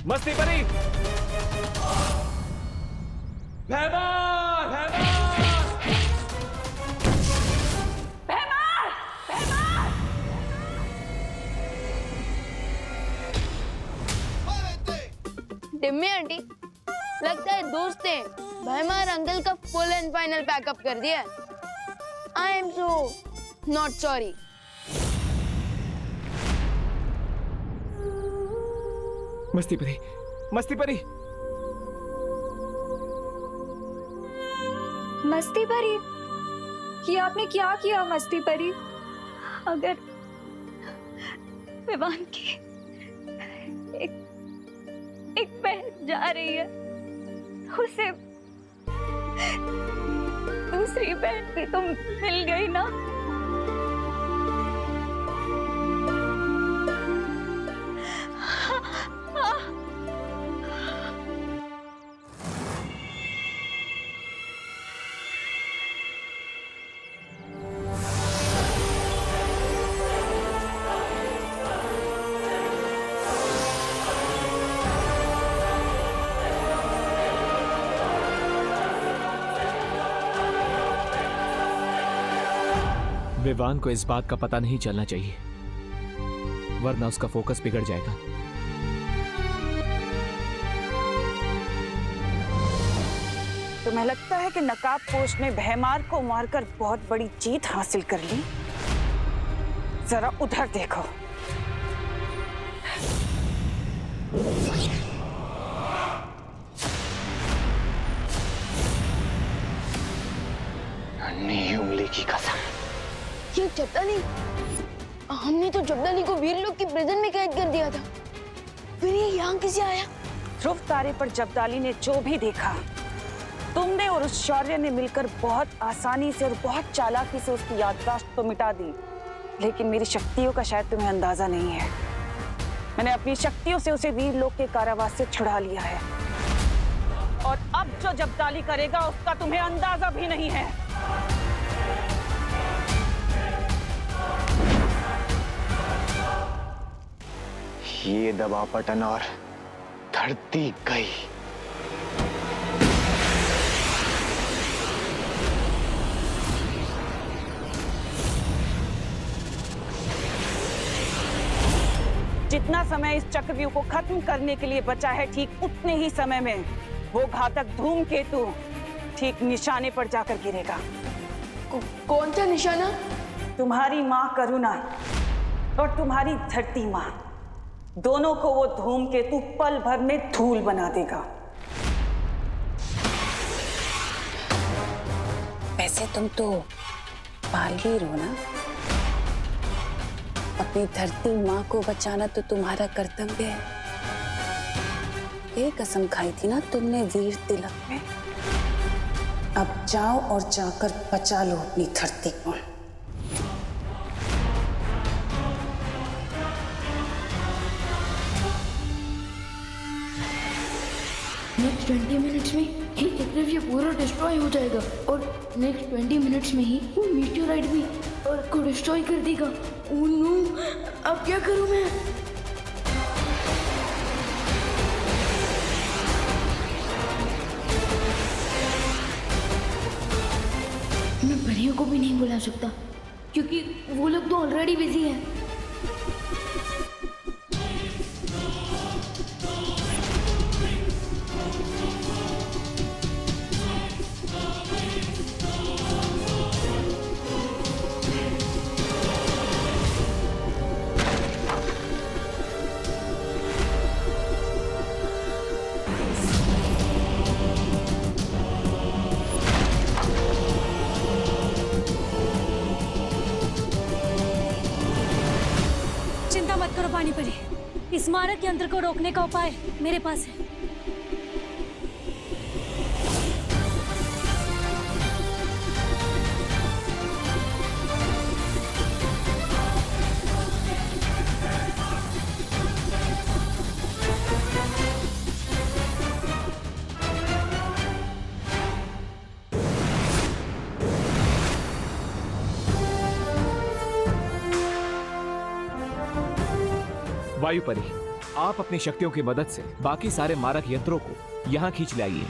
मस्ती परी, भैमार, भैमार, भैमार, भैमार। डिम्मी आंटी, लगता है दोस्त ने भैमार अंकल का फुल एंड फाइनल पैकअप कर दिया। I am so not sorry. मस्ती परी, मस्ती परी। मस्ती परी, ये आपने क्या किया मस्ती परी? अगर विवान की एक बहन जा रही है, उसे दूसरी बहन भी तो मिल गई ना। विवान को इस बात का पता नहीं चलना चाहिए, वरना उसका फोकस बिगड़ जाएगा। तुम्हें लगता है कि नकाबपोश ने भैमार को मारकर बहुत बड़ी जीत हासिल कर ली? जरा उधर देखो। नन्ही उंगली की कसम, ये जब्दाली, हमने तो जब्दाली को वीर लोग की प्रिजन में कैद कर दिया था, फिर ये यहाँ कैसे आया? ध्रुव तारे पर जब्दाली ने जो भी देखा, तुमने और उस शौर्य ने मिलकर बहुत आसानी से और बहुत चालाकी से उसकी याददाश्त तो मिटा दी। लेकिन मेरी शक्तियों का शायद तुम्हें अंदाजा नहीं है। मैंने अपनी शक्तियों से उसे वीर लोक के कारावास से छुड़ा लिया है, और अब जो जब्दाली करेगा उसका तुम्हें अंदाजा भी नहीं है। ये दबा पटन और धरती गई। जितना समय इस चक्रव्यूह को खत्म करने के लिए बचा है, ठीक उतने ही समय में वो घातक धूमकेतु ठीक निशाने पर जाकर गिरेगा। कौन सा निशाना? तुम्हारी माँ करुणा और तुम्हारी धरती माँ, दोनों को वो धूमकेतु पल भर में धूल बना देगा। वैसे तुम तो बालवीर हो ना? अपनी धरती माँ को बचाना तो तुम्हारा कर्तव्य है। ये कसम खाई थी ना तुमने वीर तिलक में। अब जाओ और जाकर बचा लो अपनी धरती को। नेक्स्ट 20 मिनट्स में ये चक्रव्यूह पूरा डिस्ट्रॉय हो जाएगा, और नेक्स्ट 20 मिनट्स में ही वो मीटियोराइट भी अर्थ को डिस्ट्रॉय कर देगा। ओह नो, अब क्या करूं मैं? मैं परियों को भी नहीं बुला सकता, क्योंकि वो लोग तो ऑलरेडी बिजी हैं। चिंता मत करो पानी परी, इस मारक यंत्र को रोकने का उपाय मेरे पास है। वायु परी, आप अपनी शक्तियों की मदद से बाकी सारे मारक यंत्रों को यहाँ खींच लाइए।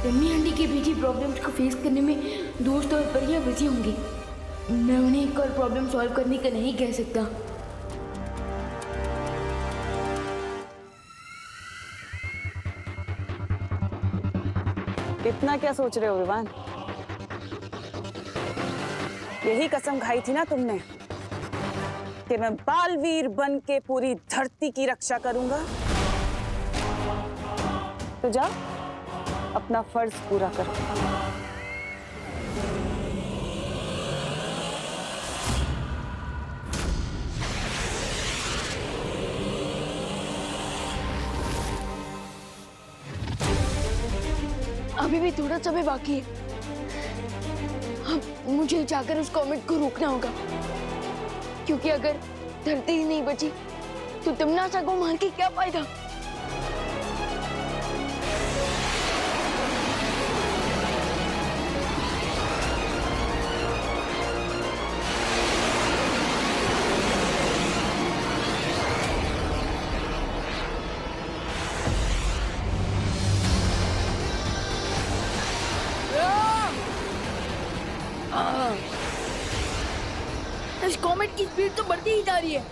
टम्मी आंटी के बीच प्रॉब्लम्स को फेस करने में दोस्त और परियां बिजी होंगी। मैं उन्हें एक और प्रॉब्लम सॉल्व करने का नहीं कह सकता। इतना क्या सोच रहे हो विवान? यही कसम खाई थी ना तुमने कि मैं बालवीर बन के पूरी धरती की रक्षा करूंगा। तो जा अपना फर्ज पूरा करो। अभी भी थोड़ा समय बाकी है। अब मुझे जाकर उस कॉमेट को रोकना होगा, क्योंकि अगर धरती ही नहीं बची तो तमनासा को मार के क्या फायदा। इस कॉमेट की स्पीड तो बढ़ती ही जा रही है।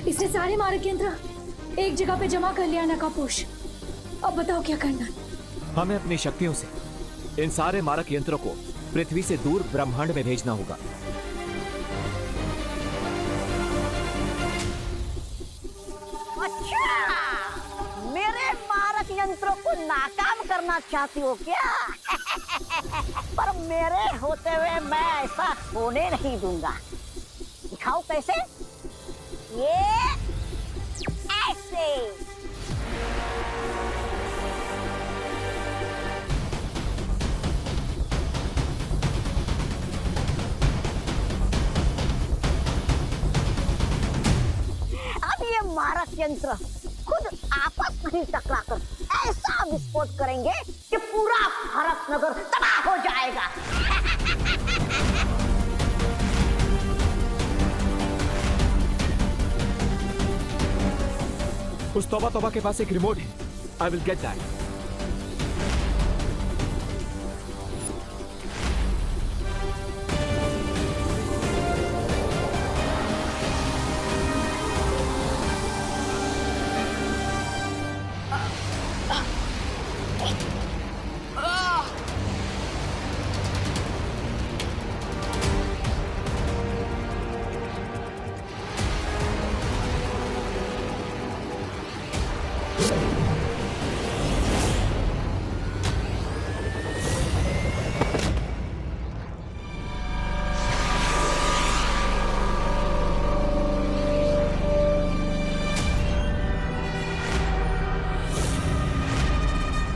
इसने सारे मारक यंत्र एक जगह पे जमा कर लिया नकापोश। अब बताओ क्या करना है? हमें अपनी शक्तियों से इन सारे मारक यंत्रों को पृथ्वी से दूर ब्रह्मांड में भेजना होगा। अच्छा, मेरे मारक यंत्रों को नाकाम करना चाहती हो क्या? पर मेरे होते हुए मैं ऐसा होने नहीं दूंगा। दिखाओ कैसे? ये ऐसे। अब ये मारक यंत्र खुद आपस में ही टकराकर ऐसा विस्फोट करेंगे कि पूरा भारत नगर तबाह हो जाएगा। उस तौबा तौबा के पास एक रिमोट है। I will get that.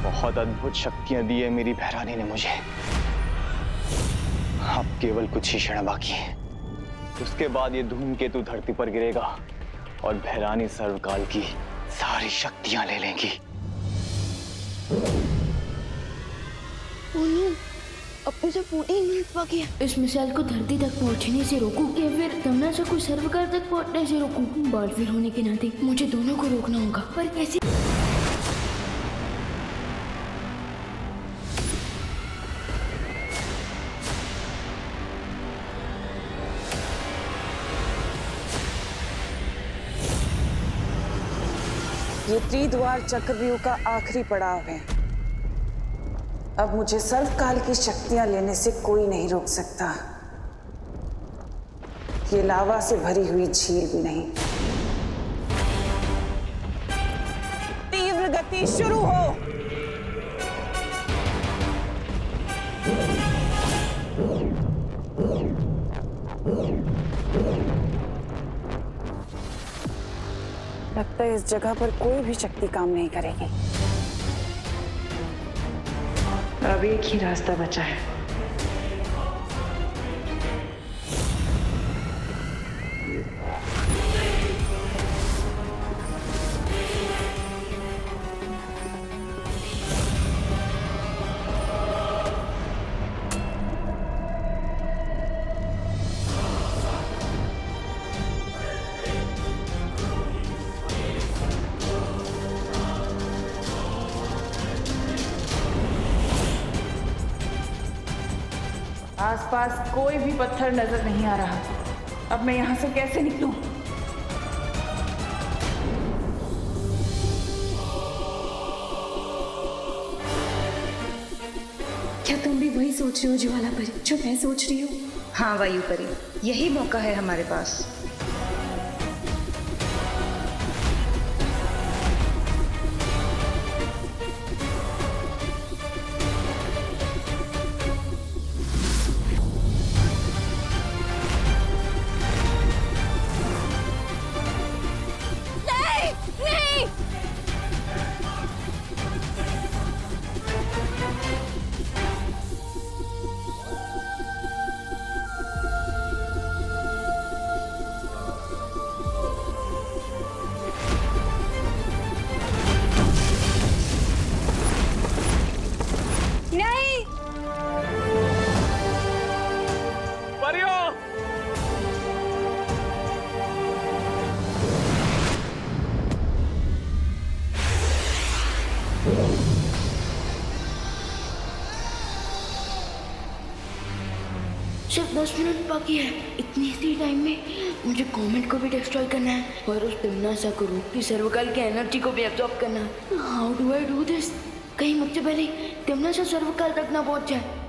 बहुत अद्भुत शक्तियां दी है मेरी भैरानी ने मुझे। अब केवल कुछ ही क्षण बाकी है, उसके बाद ये धूमकेतु धरती पर गिरेगा और भैरानी सर्वकाल की सारी शक्तियां ले लेंगी। अब तो सिर्फ 14 मिनट बाकी है। इस मिसाइल को धरती तक पहुंचने से रोकूं या फिर तमनासा को सर्वकाल तक पहुंचने से रोकूं? बालवीर होने के नाते मुझे दोनों को रोकना होगा, पर कैसे? ये त्रिद्वार चक्रव्यूह का आखिरी पड़ाव है। अब मुझे सर्वकाल की शक्तियां लेने से कोई नहीं रोक सकता। ये लावा से भरी हुई झील भी नहीं। तीव्र गति शुरू हो। लगता है इस जगह पर कोई भी शक्ति काम नहीं करेगी। अब एक ही रास्ता बचा है। आसपास कोई भी पत्थर नजर नहीं आ रहा। अब मैं यहाँ से कैसे निकलूं? क्या तुम भी वही सोच रही हो ज्वाला परी जो मैं सोच रही हूँ? हाँ वायु परी, यही मौका है हमारे पास। सिर्फ 10 मिनट बाकी है। इतनी सी टाइम में मुझे कॉमेट को भी डिस्ट्रॉय करना है और उस तिमनासा को रूप की सर्वकाल की एनर्जी को भी एब्जॉर्ब करना है। How do I do this? कहीं मुझसे पहले तिमनासा सर्वकाल तक ना पहुंच जाए।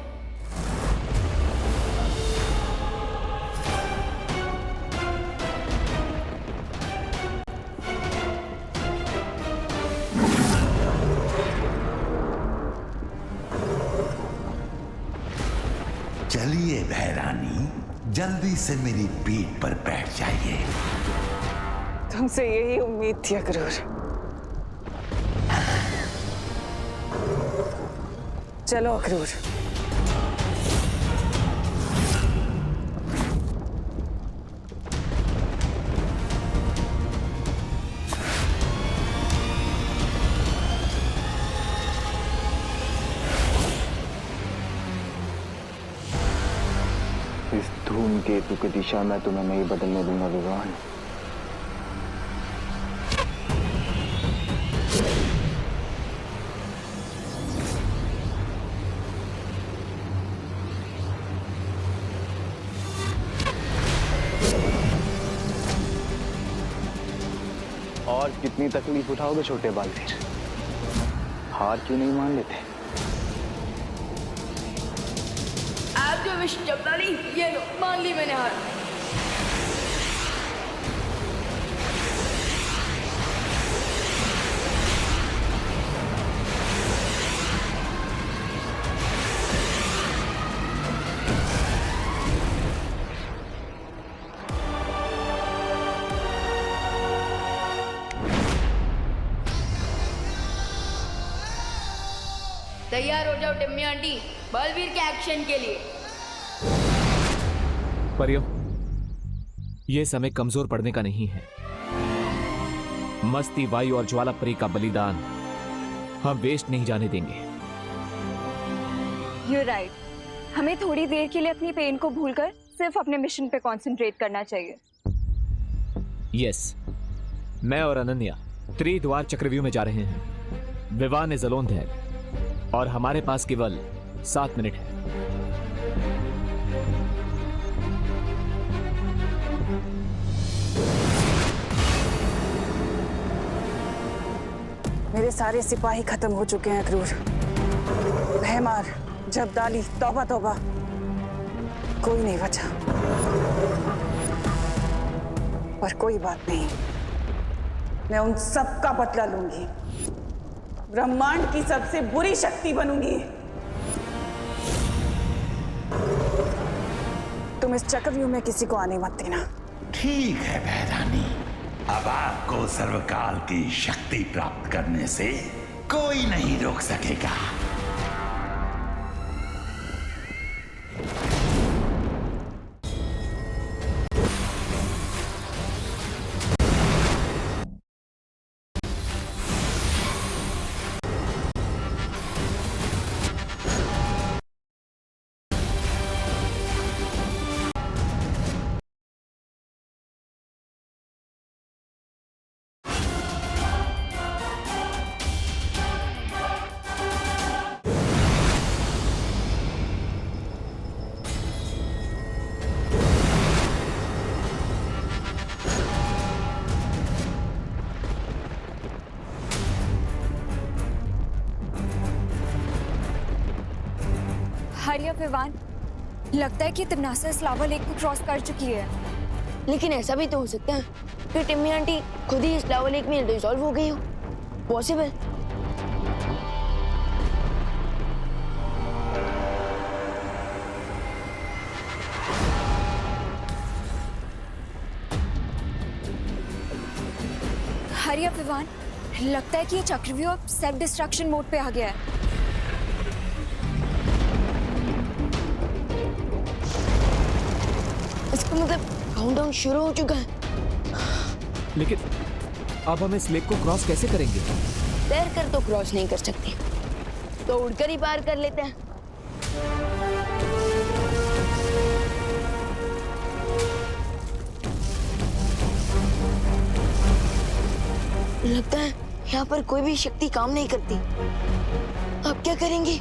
चलिए भैरानी, जल्दी से मेरी पीठ पर बैठ जाइए। तुमसे यही उम्मीद थी अक्रूर। चलो अक्रूर। इस धूमकेतु की दिशा मैं तुम्हें नहीं बदलने दूंगा विवान। और कितनी तकलीफ उठाओगे छोटे बालवीर? हार क्यों नहीं मान लेते? आप जो विश जबदारी, ये लो, मान ली मैंने हार। तैयार हो जाओ टिम्मी आंटी, बलवीर के एक्शन के लिए। परियों, यह समय कमजोर पड़ने का नहीं है। मस्ती, वायु और ज्वाला परी का बलिदान हम वेस्ट नहीं जाने देंगे। You're right. हमें थोड़ी देर के लिए अपनी पेन को भूलकर सिर्फ अपने मिशन पे कंसंट्रेट करना चाहिए। यस, मैं और अनन्या त्रिद्वार चक्रव्यूह में जा रहे हैं। विवान इज अलोन देयर और हमारे पास केवल 7 मिनट है। मेरे सारे सिपाही खत्म हो चुके हैं अक्रूर। भैमार, जबदाली, तौबा तौबा, कोई नहीं बचा। पर कोई बात नहीं, मैं उन सब का बदला लूंगी। ब्रह्मांड की सबसे बुरी शक्ति बनूंगी। तुम इस चक्रव्यूह में किसी को आने मत देना। ठीक है भैरानी, अब आपको सर्वकाल की शक्ति प्राप्त करने से कोई नहीं रोक सकेगा। हरी अप विवान, लगता है कि तिमनासा इस लावा लेक को क्रॉस कर चुकी है। लेकिन ऐसा भी तो हो सकता है कि टिम्मी आंटी खुद ही इस लावा लेक में डिसॉल्व हो गई हो। पॉसिबल। हरी अप विवान, लगता है कि ये चक्रव्यूह अब सेल्फ डिस्ट्रक्शन मोड पे आ गया है। इसका मतलब काउंटडाउन शुरू हो चुका है। लेकिन अब हम इस लेक को क्रॉस कैसे करेंगे? तैर कर तो क्रॉस नहीं कर सकते, तो उड़कर ही पार कर लेते हैं। लगता है यहाँ पर कोई भी शक्ति काम नहीं करती। अब क्या करेंगे?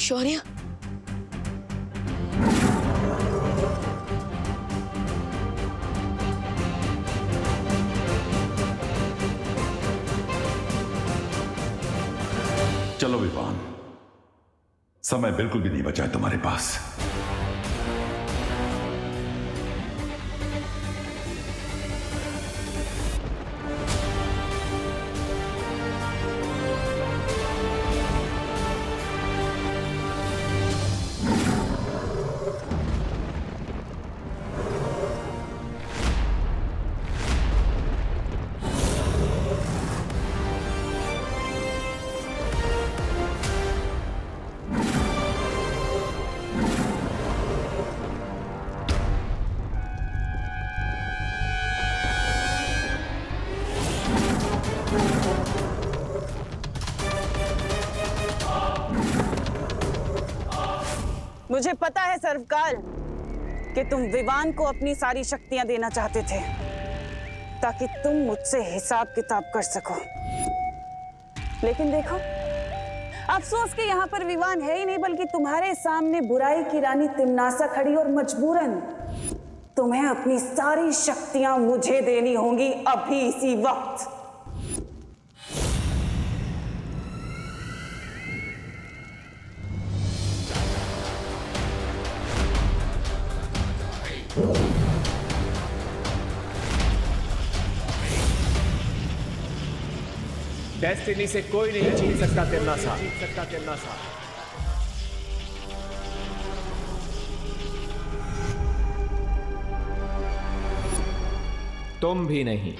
शौर्य, चलो विवान, समय बिल्कुल भी नहीं बचा है तुम्हारे पास। मुझे पता है सर्वकाल कि तुम विवान को अपनी सारी शक्तियां देना चाहते थे ताकि तुम मुझसे हिसाब किताब कर सको। लेकिन देखो, अफसोस कि यहाँ पर विवान है ही नहीं, बल्कि तुम्हारे सामने बुराई की रानी तिमनासा खड़ी और मजबूरन तुम्हें अपनी सारी शक्तियां मुझे देनी होंगी अभी इसी वक्त। डेस्टिनी से कोई नहीं छीन सकता तिमनासा। तुम भी नहीं।